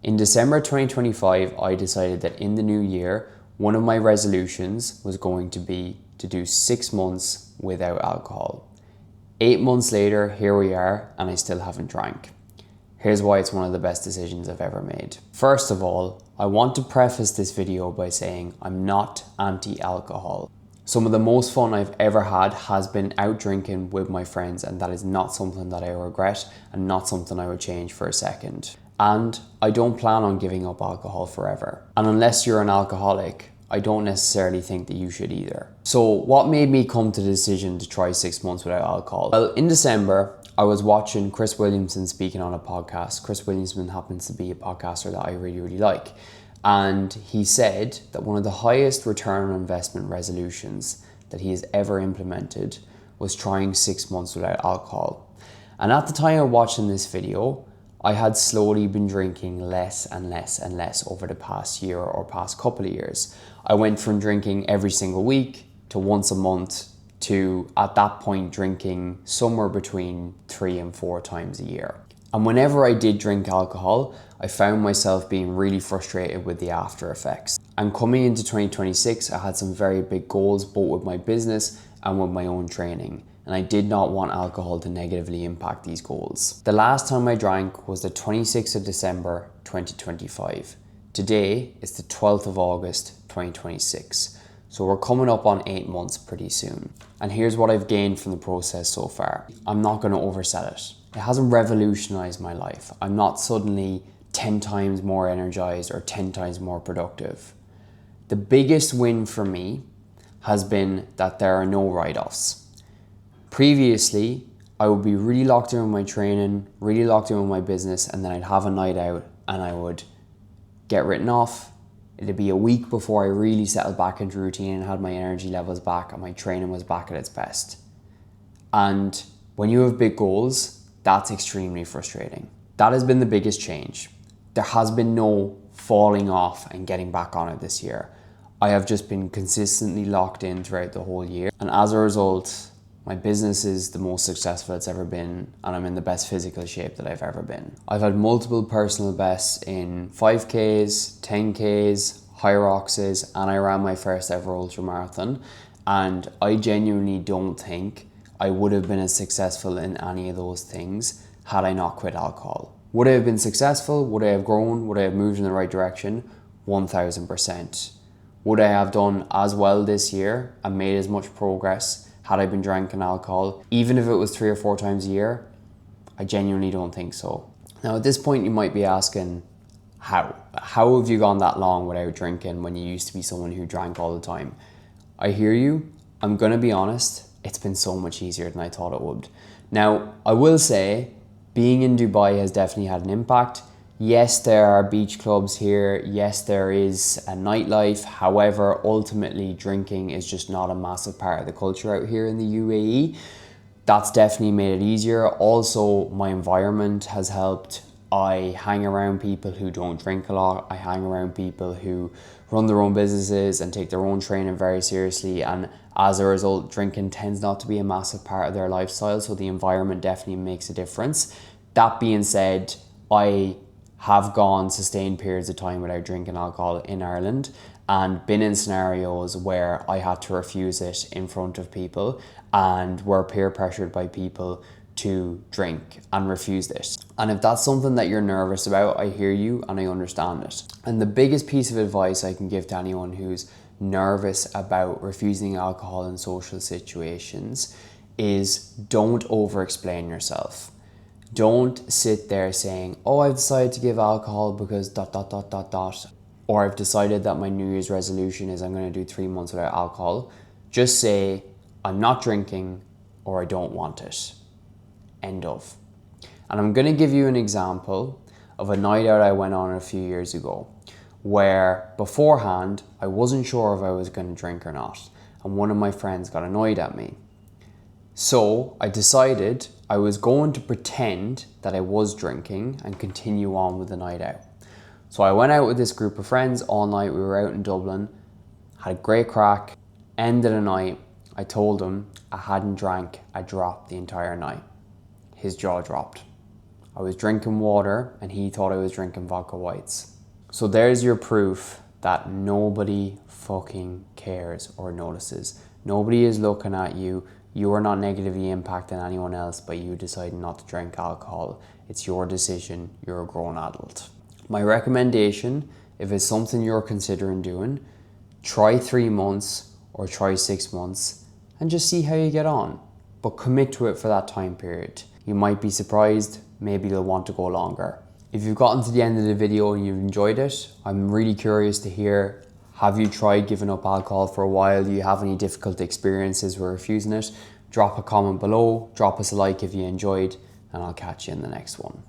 In December 2025, I decided that in the new year, one of my resolutions was going to be to do 6 months without alcohol. 8 months later, here we are, and I still haven't drank. Here's why it's one of the best decisions I've ever made. First of all, I want to preface this video by saying I'm not anti-alcohol. Some of the most fun I've ever had has been out drinking with my friends, and that is not something that I regret and not something I would change for a second. And I don't plan on giving up alcohol forever. And unless you're an alcoholic, I don't necessarily think that you should either. So what made me come to the decision to try 6 months without alcohol? Well, in December, I was watching Chris Williamson speaking on a podcast. Chris Williamson happens to be a podcaster that I really like. And he said that one of the highest return on investment resolutions that he has ever implemented was trying 6 months without alcohol. And at the time of watching this video, I had slowly been drinking less and less and less over the past year or past couple of years. I went from drinking every single week to once a month to, at that point, drinking somewhere between 3 and 4 times a year. And whenever I did drink alcohol, I found myself being really frustrated with the after effects. And coming into 2026, I had some very big goals, both with my business and with my own training. And I did not want alcohol to negatively impact these goals. The last time I drank was the 26th of December, 2025. Today is the 12th of August, 2026. So we're coming up on 8 months pretty soon. And here's what I've gained from the process so far. I'm not gonna oversell it. It hasn't revolutionized my life. I'm not suddenly 10 times more energized or 10 times more productive. The biggest win for me has been that there are no write-offs. Previously, I would be really locked in with my training, really locked in with my business, and then I'd have a night out and I would get written off. It'd be a week before I really settled back into routine and had my energy levels back and my training was back at its best. And when you have big goals, that's extremely frustrating. That has been the biggest change. There has been no falling off and getting back on it this year. I have just been consistently locked in throughout the whole year. And as a result, my business is the most successful it's ever been, and I'm in the best physical shape that I've ever been. I've had multiple personal bests in 5Ks, 10Ks, Hyroxes, and I ran my first ever ultra marathon. And I genuinely don't think I would have been as successful in any of those things had I not quit alcohol. Would I have been successful? Would I have grown? Would I have moved in the right direction? 1000%. Would I have done as well this year and made as much progress had I been drinking alcohol, even if it was 3 or 4 times a year? I genuinely don't think so. Now at this point you might be asking, how? How have you gone that long without drinking when you used to be someone who drank all the time? I hear you. I'm gonna be honest, it's been so much easier than I thought it would. Now, I will say, being in Dubai has definitely had an impact. Yes, there are beach clubs here. Yes, there is a nightlife. However, ultimately, drinking is just not a massive part of the culture out here in the UAE. That's definitely made it easier. Also, my environment has helped. I hang around people who don't drink a lot. I hang around people who run their own businesses and take their own training very seriously. And as a result, drinking tends not to be a massive part of their lifestyle. So the environment definitely makes a difference. That being said, I have gone sustained periods of time without drinking alcohol in Ireland and been in scenarios where I had to refuse it in front of people and were peer pressured by people to drink and refused it. And if that's something that you're nervous about, I hear you and I understand it. And the biggest piece of advice I can give to anyone who's nervous about refusing alcohol in social situations is don't over-explain yourself. Don't sit there saying, oh, I've decided to give alcohol because ... Or I've decided that my New Year's resolution is I'm going to do 3 months without alcohol. Just say, I'm not drinking or I don't want it. End of. And I'm going to give you an example of a night out I went on a few years ago where beforehand I wasn't sure if I was going to drink or not. And one of my friends got annoyed at me. So I decided I was going to pretend that I was drinking and continue on with the night out. So I went out with this group of friends all night. We were out in Dublin, had a great crack. End of the night, I told him I hadn't drank a drop the entire night. His jaw dropped. I was drinking water and he thought I was drinking vodka whites. So there's your proof that nobody fucking cares or notices. Nobody is looking at you. You are not negatively impacting anyone else by you deciding not to drink alcohol. It's your decision. You're a grown adult. My recommendation, if it's something you're considering doing, try 3 months or try 6 months and just see how you get on. But commit to it for that time period. You might be surprised, maybe you'll want to go longer. If you've gotten to the end of the video and you've enjoyed it, I'm really curious to hear, have you tried giving up alcohol for a while? Do you have any difficult experiences with refusing it? Drop a comment below, drop us a like if you enjoyed, and I'll catch you in the next one.